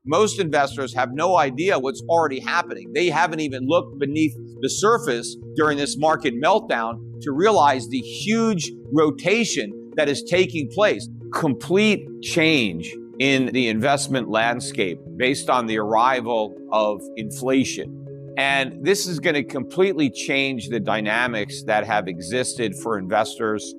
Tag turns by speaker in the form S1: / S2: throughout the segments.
S1: Most investors have no idea what's already happening. They haven't even looked beneath the surface during this market meltdown to realize the huge rotation that is taking place. Complete change in the investment landscape based on the arrival of inflation. And this is going to completely change the dynamics that have existed for investors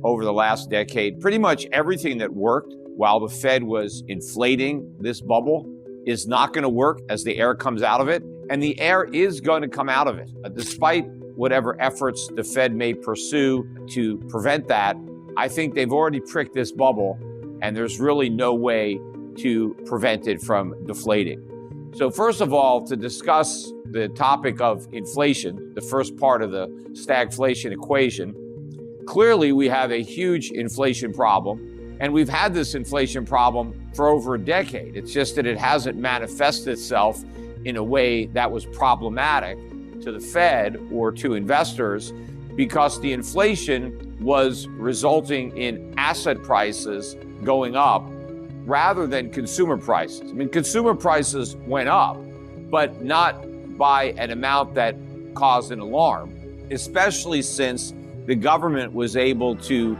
S1: over the last decade. Pretty much everything that worked while the Fed was inflating this bubble is not going to work as the air comes out of it. And the air is going to come out of it. Despite whatever efforts the Fed may pursue to prevent that, I think they've already pricked this bubble, and there's really no way to prevent it from deflating. So first of all, to discuss the topic of inflation, the first part of the stagflation equation, clearly we have a huge inflation problem, and we've had this inflation problem for over a decade. It's just that it hasn't manifested itself in a way that was problematic to the Fed or to investors, because the inflation was resulting in asset prices going up rather than consumer prices. I mean, consumer prices went up, but not by an amount that caused an alarm, especially since the government was able to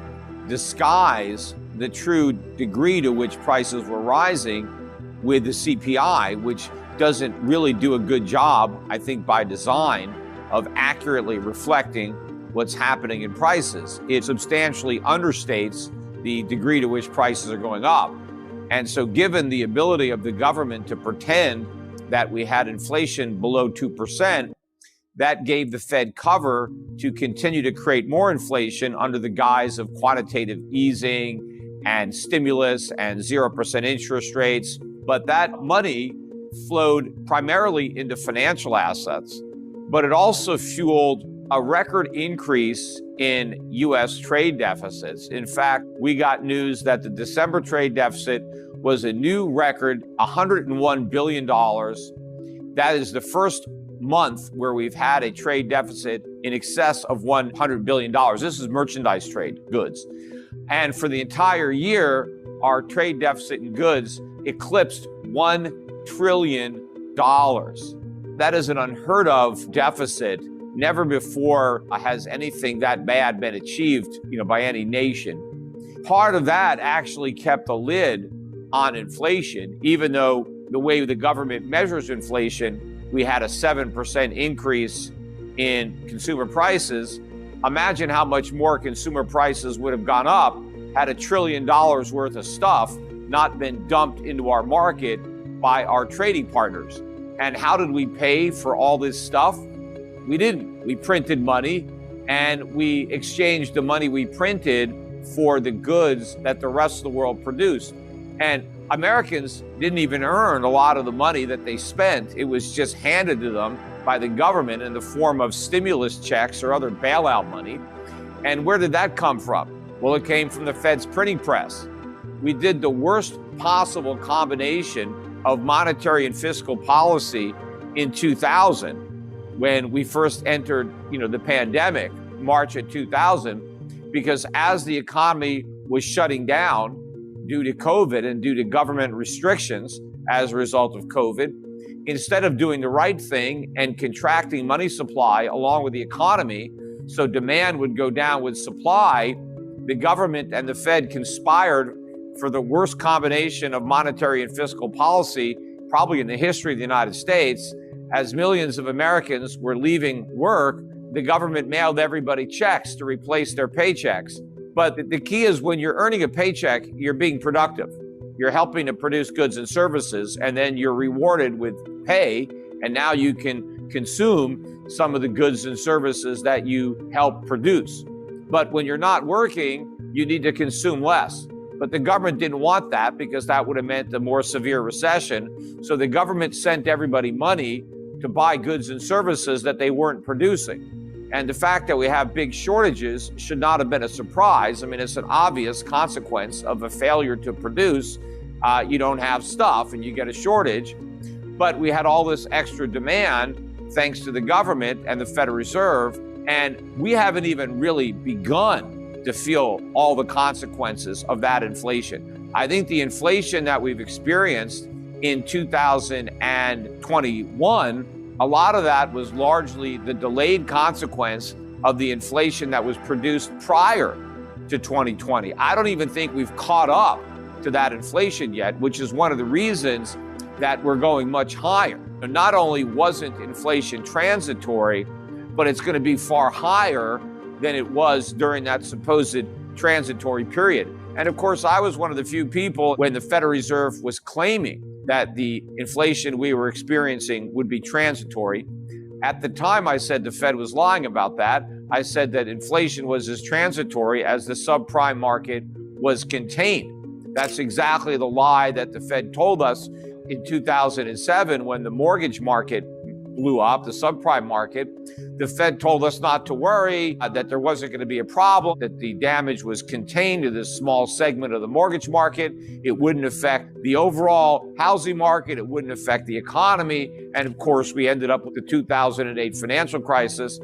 S1: disguise the true degree to which prices were rising with the CPI, which doesn't really do a good job, I think, by design, of accurately reflecting what's happening in prices. It substantially understates the degree to which prices are going up. And so given the ability of the government to pretend that we had inflation below 2%, that gave the Fed cover to continue to create more inflation under the guise of quantitative easing and stimulus and 0% interest rates. But that money flowed primarily into financial assets, but it also fueled a record increase in U.S. trade deficits. In fact, we got news that the December trade deficit was a new record, $101 billion. That is the first month where we've had a trade deficit in excess of $100 billion. This is merchandise trade, goods. And for the entire year, our trade deficit in goods eclipsed $1 trillion. That is an unheard of deficit. Never before has anything that bad been achieved, by any nation. Part of that actually kept a lid on inflation, even though the way the government measures inflation, we had a 7% increase in consumer prices. Imagine how much more consumer prices would have gone up had $1 trillion worth of stuff not been dumped into our market by our trading partners. And how did we pay for all this stuff? We didn't. We printed money, and we exchanged the money we printed for the goods that the rest of the world produced. And Americans didn't even earn a lot of the money that they spent. It was just handed to them by the government in the form of stimulus checks or other bailout money. And where did that come from? Well, it came from the Fed's printing press. We did the worst possible combination of monetary and fiscal policy in 2000, when we first entered, the pandemic, March of 2000, because as the economy was shutting down due to COVID and due to government restrictions as a result of COVID, instead of doing the right thing and contracting money supply along with the economy, so demand would go down with supply, the government and the Fed conspired for the worst combination of monetary and fiscal policy probably in the history of the United States. As millions of Americans were leaving work, the government mailed everybody checks to replace their paychecks. But the key is, when you're earning a paycheck, you're being productive. You're helping to produce goods and services, and then you're rewarded with pay, and now you can consume some of the goods and services that you help produce. But when you're not working, you need to consume less. But the government didn't want that, because that would have meant a more severe recession. So the government sent everybody money to buy goods and services that they weren't producing. And the fact that we have big shortages should not have been a surprise. I mean, it's an obvious consequence of a failure to produce. You don't have stuff and you get a shortage. But we had all this extra demand thanks to the government and the Federal Reserve. And we haven't even really begun to feel all the consequences of that inflation. I think the inflation that we've experienced in 2021, a lot of that was largely the delayed consequence of the inflation that was produced prior to 2020. I don't even think we've caught up to that inflation yet, which is one of the reasons that we're going much higher. And not only wasn't inflation transitory, but it's going to be far higher than it was during that supposed transitory period. And of course, I was one of the few people when the Federal Reserve was claiming that the inflation we were experiencing would be transitory. At the time, I said the Fed was lying about that. I said that inflation was as transitory as the subprime market was contained. That's exactly the lie that the Fed told us in 2007 when the mortgage market blew up, the subprime market. The Fed told us not to worry, that there wasn't going to be a problem, that the damage was contained to this small segment of the mortgage market. It wouldn't affect the overall housing market. It wouldn't affect the economy. And of course, we ended up with the 2008 financial crisis.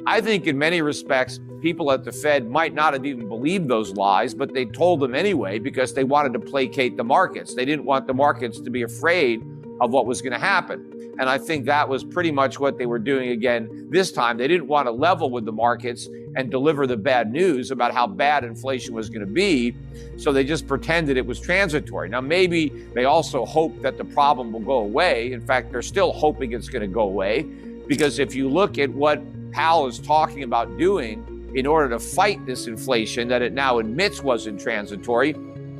S1: I think in many respects, people at the Fed might not have even believed those lies, but they told them anyway because they wanted to placate the markets. They didn't want the markets to be afraid of what was going to happen. And I think that was pretty much what they were doing again this time. They didn't want to level with the markets and deliver the bad news about how bad inflation was going to be. So they just pretended it was transitory. Now, maybe they also hope that the problem will go away. In fact, they're still hoping it's going to go away, because if you look at what Powell is talking about doing in order to fight this inflation that it now admits wasn't transitory,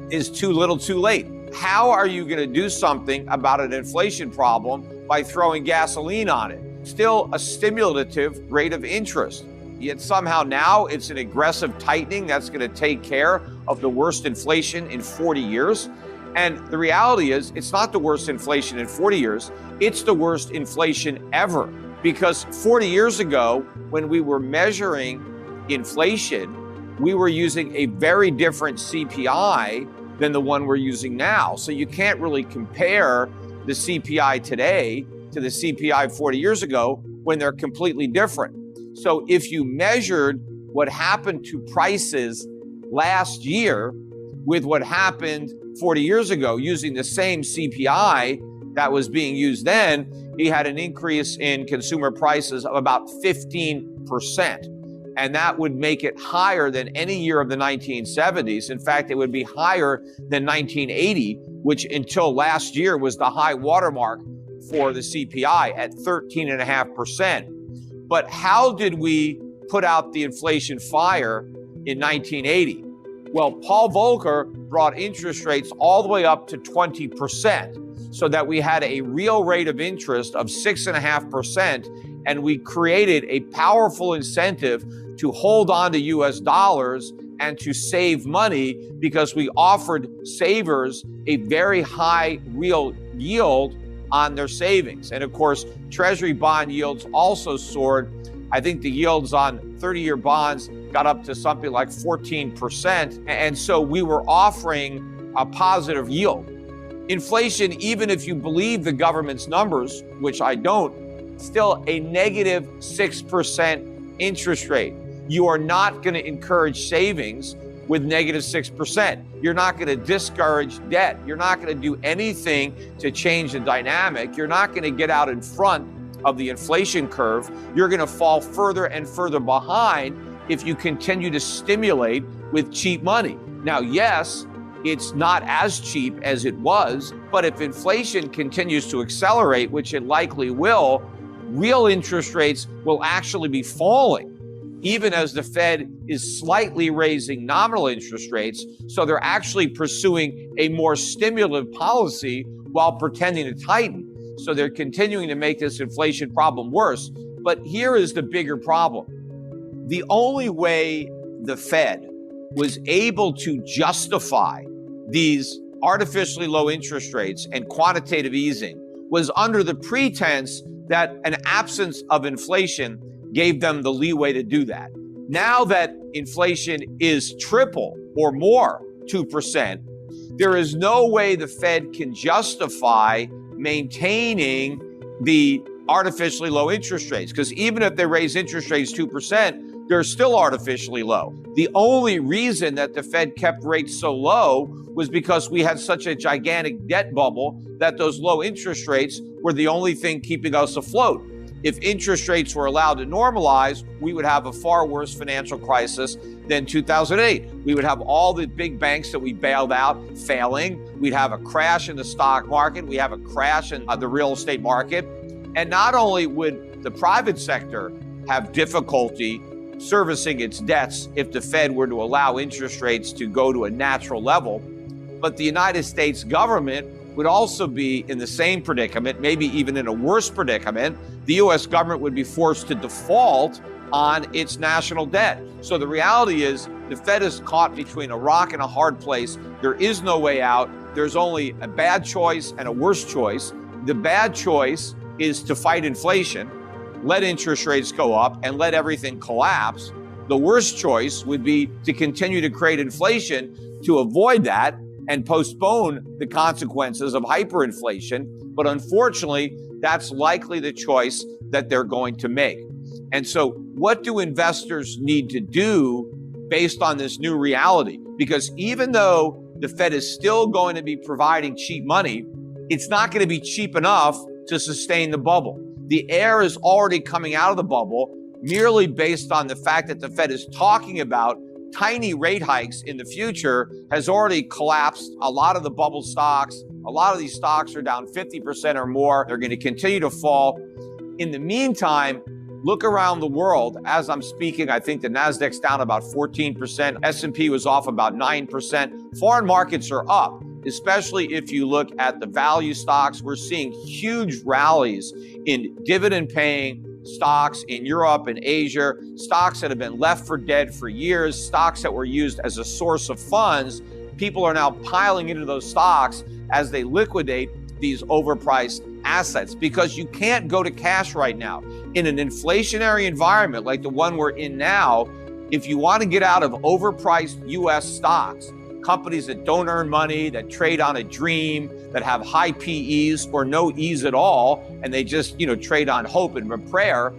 S1: is too little too late. How are you going to do something about an inflation problem by throwing gasoline on it? Still a stimulative rate of interest. Yet somehow now it's an aggressive tightening that's going to take care of the worst inflation in 40 years. And the reality is, it's not the worst inflation in 40 years. It's the worst inflation ever. Because 40 years ago, when we were measuring inflation, we were using a very different CPI than the one we're using now. So you can't really compare the CPI today to the CPI 40 years ago when they're completely different. So if you measured what happened to prices last year with what happened 40 years ago using the same CPI that was being used then, he had an increase in consumer prices of about 15%. And that would make it higher than any year of the 1970s. In fact, it would be higher than 1980, which until last year was the high watermark for the CPI at 13.5%. But how did we put out the inflation fire in 1980? Well, Paul Volcker brought interest rates all the way up to 20%, so that we had a real rate of interest of 6.5%, and we created a powerful incentive to hold on to US dollars and to save money, because we offered savers a very high real yield on their savings. And of course, Treasury bond yields also soared. I think the yields on 30-year bonds got up to something like 14%. And so we were offering a positive yield. Inflation, even if you believe the government's numbers, which I don't, still a negative 6% interest rate. You are not going to encourage savings with negative 6%. You're not going to discourage debt. You're not going to do anything to change the dynamic. You're not going to get out in front of the inflation curve. You're going to fall further and further behind if you continue to stimulate with cheap money. Now, yes, it's not as cheap as it was, but if inflation continues to accelerate, which it likely will, real interest rates will actually be falling, even as the Fed is slightly raising nominal interest rates. So they're actually pursuing a more stimulative policy while pretending to tighten. So they're continuing to make this inflation problem worse. But here is the bigger problem. The only way the Fed was able to justify these artificially low interest rates and quantitative easing was under the pretense that an absence of inflation gave them the leeway to do that. Now that inflation is triple or more, 2%, there is no way the Fed can justify maintaining the artificially low interest rates. Because even if they raise interest rates 2%, They're still artificially low. The only reason that the Fed kept rates so low was because we had such a gigantic debt bubble that those low interest rates were the only thing keeping us afloat. If interest rates were allowed to normalize, we would have a far worse financial crisis than 2008. We would have all the big banks that we bailed out failing. We'd have a crash in the stock market. We have a crash in the real estate market. And not only would the private sector have difficulty servicing its debts if the Fed were to allow interest rates to go to a natural level, but the United States government would also be in the same predicament, maybe even in a worse predicament. The US government would be forced to default on its national debt. So the reality is the Fed is caught between a rock and a hard place. There is no way out. There's only a bad choice and a worse choice. The bad choice is to fight inflation, let interest rates go up, and let everything collapse. The worst choice would be to continue to create inflation to avoid that and postpone the consequences of hyperinflation. But unfortunately, that's likely the choice that they're going to make. And so what do investors need to do based on this new reality? Because even though the Fed is still going to be providing cheap money, it's not going to be cheap enough to sustain the bubble. The air is already coming out of the bubble merely based on the fact that the Fed is talking about tiny rate hikes in the future has already collapsed a lot of the bubble stocks. A lot of these stocks are down 50% or more. They're going to continue to fall. In the meantime, look around the world. As I'm speaking, I think the Nasdaq's down about 14%. S&P was off about 9%. Foreign markets are up, especially if you look at the value stocks. We're seeing huge rallies in dividend-paying stocks in Europe and Asia, stocks that have been left for dead for years, stocks that were used as a source of funds. People are now piling into those stocks as they liquidate these overpriced assets because you can't go to cash right now. In an inflationary environment like the one we're in now, if you want to get out of overpriced US stocks, companies that don't earn money, that trade on a dream, that have high PEs or no E's at all, and they just, trade on hope and prayer.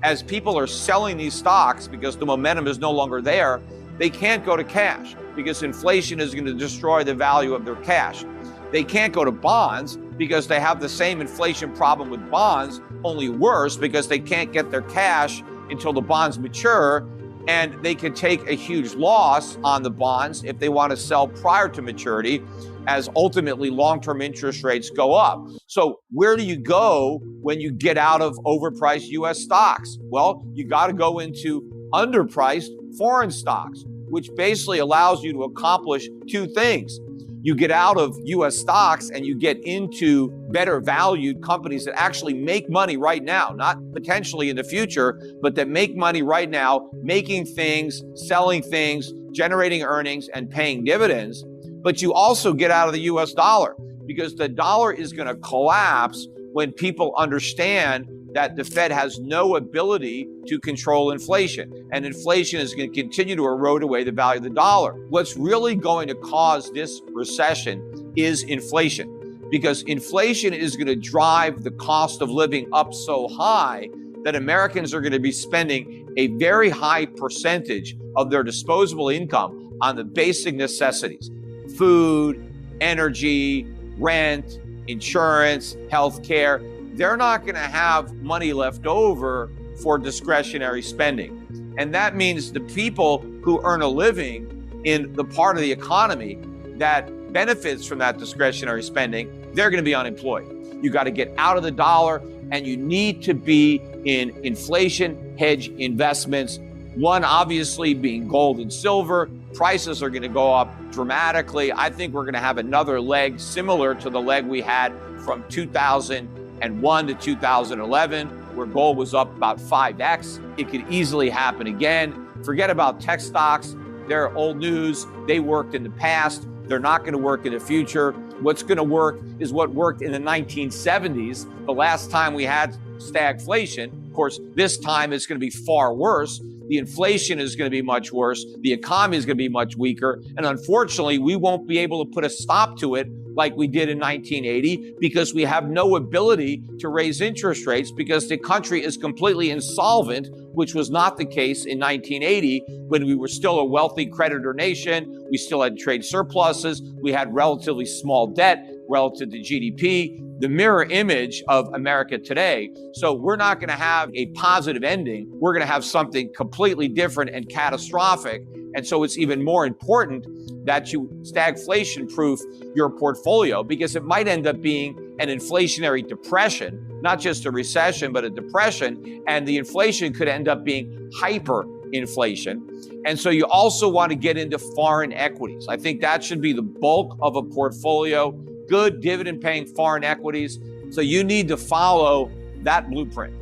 S1: As people are selling these stocks because the momentum is no longer there, they can't go to cash because inflation is going to destroy the value of their cash. They can't go to bonds because they have the same inflation problem with bonds, only worse because they can't get their cash until the bonds mature. And they could take a huge loss on the bonds if they want to sell prior to maturity, as ultimately long-term interest rates go up. So where do you go when you get out of overpriced US stocks? Well, you got to go into underpriced foreign stocks, which basically allows you to accomplish two things. You get out of US stocks and you get into better valued companies that actually make money right now, not potentially in the future, but that make money right now, making things, selling things, generating earnings and paying dividends. But you also get out of the US dollar because the dollar is going to collapse when people understand that the Fed has no ability to control inflation, and inflation is going to continue to erode away the value of the dollar. What's really going to cause this recession is inflation, because inflation is going to drive the cost of living up so high that Americans are going to be spending a very high percentage of their disposable income on the basic necessities: food, energy, rent, insurance, healthcare. They're not going to have money left over for discretionary spending. And that means the people who earn a living in the part of the economy that benefits from that discretionary spending, they're going to be unemployed. You got to get out of the dollar, and you need to be in inflation hedge investments. One, obviously, being gold and silver. Prices are going to go up dramatically. I think we're going to have another leg similar to the leg we had from 2001 to 2011, where gold was up about 5x. It could easily happen again. Forget about tech stocks. They're old news. They worked in the past. They're not going to work in the future. What's going to work is what worked in the 1970s, the last time we had stagflation. Of course, this time it's going to be far worse. The inflation is going to be much worse. The economy is going to be much weaker. And unfortunately, we won't be able to put a stop to it like we did in 1980 because we have no ability to raise interest rates because the country is completely insolvent, which was not the case in 1980 when we were still a wealthy creditor nation. We still had trade surpluses. We had relatively small debt relative to GDP, the mirror image of America today. So we're not going to have a positive ending. We're going to have something completely different and catastrophic. And so it's even more important that you stagflation-proof your portfolio because it might end up being an inflationary depression, not just a recession, but a depression. And the inflation could end up being hyperinflation. And so you also want to get into foreign equities. I think that should be the bulk of a portfolio, good dividend-paying foreign equities. So you need to follow that blueprint.